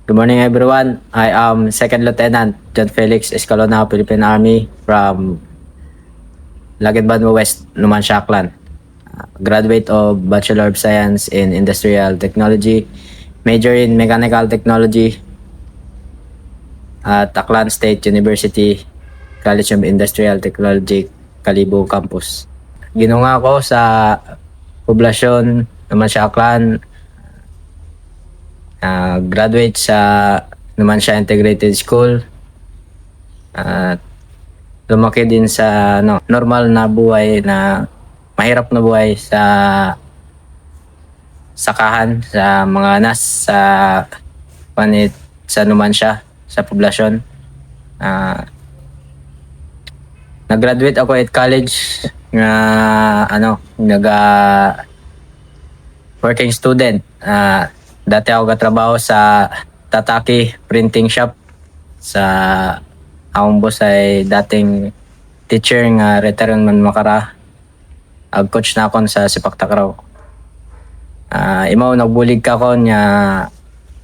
Good morning, everyone. I am Second Lieutenant John Felix Escalona, Philippine Army from Laguetban West, Numancia, Aklan. Graduate of Bachelor of Science in Industrial Technology, major in Mechanical Technology at Aklan State University, College of Industrial Technology, Kalibo Campus. Ginunga ko sa poblasyon Numancia, Aklan. Graduate sa Numancia Integrated School. At lumaki din sa normal na buhay na mahirap na buhay sa sakahan sa mga nasa panit sa Numancia sa poblasyon. Nag-graduate ako at college nga working student. Dati ako katrabaho sa Tataki Printing Shop sa akong boss ay dating teacher nga retired man makara. Coach na ako sa Sepak Takraw. Imaw nagbulig ka ko nya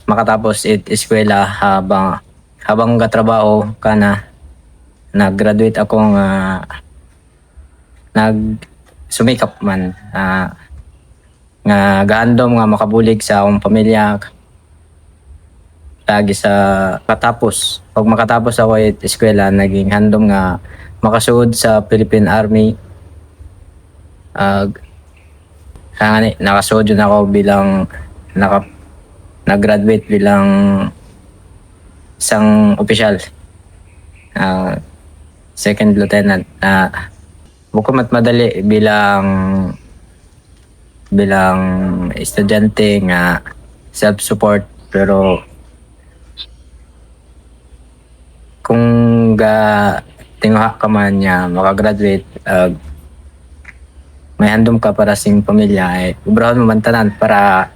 makatapos eskwela habang katrabaho kana nag-graduate ako nga sumikap man nga gaandom nga makabulig sa akong pamilya lagi sa katapos. Pag makatapos ako at eskwela, naging handom nga makasuod sa Philippine Army. Nakasuod yun ako bilang nag-graduate bilang isang opisyal. Second lieutenant. Bukod madali bilang estudyante nga self-support, pero kung tinguha ka man niya makagraduate, may handom ka para sing pamilya, ubrahon mo man tanan para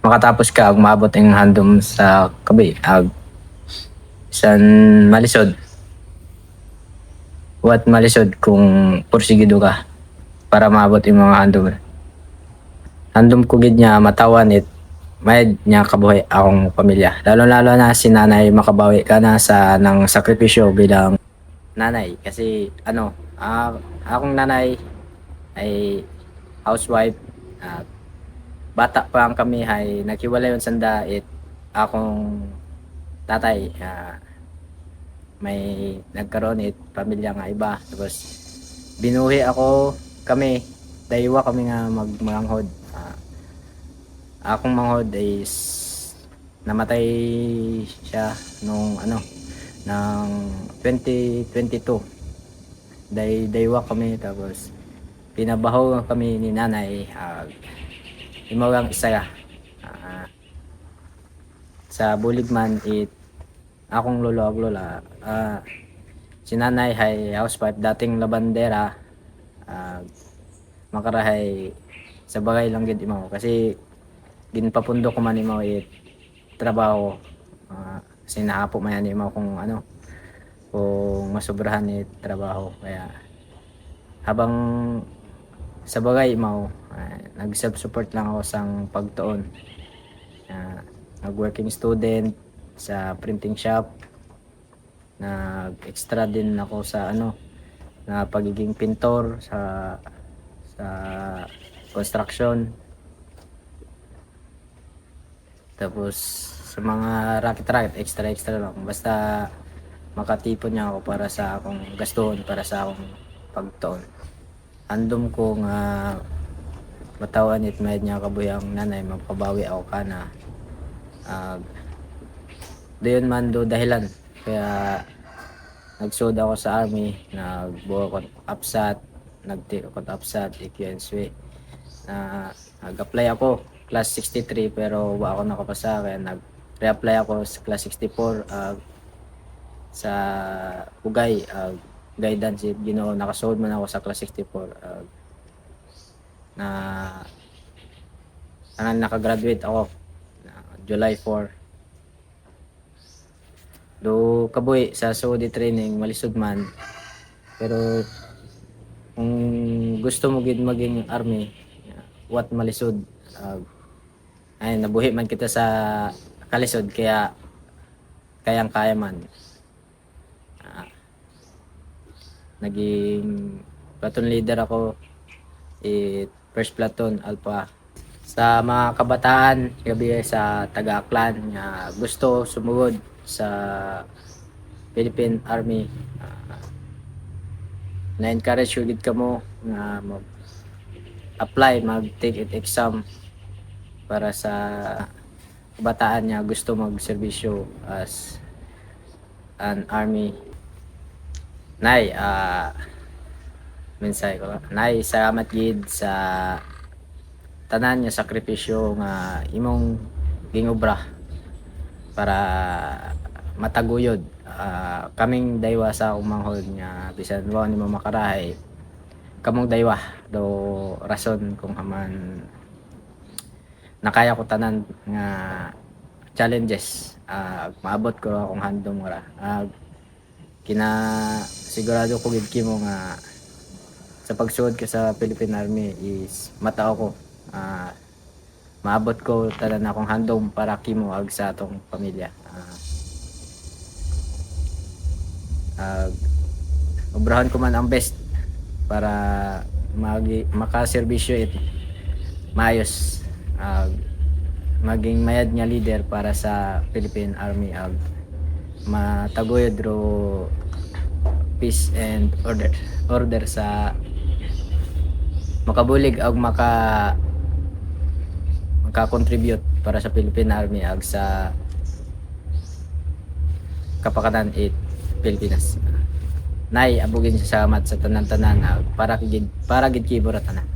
makatapos ka ag maabot ang handom sa kabi san malisod. What malisod kung porsigido ka para maabot yung mga handom. Handom ko gid niya matawan may niya kabuhay akong pamilya. Lalo na si nanay, makabawi ka na sa ng sakripisyo bilang nanay. Kasi akong nanay ay housewife. Bata pa ang kami ay naghiwalay yun sanda akong tatay. May nagkaroon pamilya nga iba. Tapos binuhi kami, daywa kami nga magmanghod. Akong manghod is namatay siya nung ng 2022. Daywa kami, tapos pinabaho kami ni nanay. Imagang isa sa buligman akong lolo ag lola. Si nanay ay housewife, dating labandera. Makarahay sa bagay lang gid imaw kasi ginpapundo ko man imaw trabaho. Kasi nahapo man imaw kung masobrahan trabaho. Kaya habang sa bagay imaw, nag-self-support lang ako sang pagtuon. Nag-working student sa printing shop. Nag-extra din ako sa na pagiging pintor sa construction. Tapos sa mga racket extra lang, basta makatipon niya ako para sa akong gastuhon, para sa akong pagtuon. Andom ko nga matawan may niya kabuyang nanay, magpabawi ako kana. Doon man dahilan kaya nagsood ako sa army, nagbuo ko APSAT, nag-take ako APSAT, EQNSW. Nag-apply ako class 63 pero wala ako nakapasa, kaya nag-reapply ako sa class 64 sa Ugay, guidance nakasold man ako sa class 64. Nakagraduate ako July 4. Do kaboy sa SODI training malisod man, pero kung gusto mo gid maging army, what malisod, ay nabuhi man kita sa kalisod, kaya kayang-kaya man. Ah, naging platoon leader ako, first platoon Alpha. Sa mga kabataan, gabi sa taga-Aklan nga gusto sumugod sa Philippine Army, na-encourage ko gid kamo nga mag-apply, mag-take it exam para sa kabataan nga gusto magserbisyo as an army. Nay, mensahe ko. Nay, salamat gid sa tanan nga sakripisyo nga imong gingobra para mataguyod kaming daywa sa umanghod nga bisan wa nimo makarahay kamong daywa do rason kung haman nakaya ko tanan nga challenges, maabot ko akong handom ra. Kina sigurado ko gid kimo nga sa pagsuod ka sa Philippine Army is matao ko, maabot ko tanan akong handom para kimo ag sa atong pamilya. Obrahan ko man ang best para makaserbisyo it maayos, maging mayad nga leader para sa Philippine Army ag mataguyod ro peace and order sa makabulig ag maka-contribute para sa Philippine Army ag sa kapakanan Pilipinas. Nay, abugin sa salamat sa tanan-tanan para gid kibura tanan.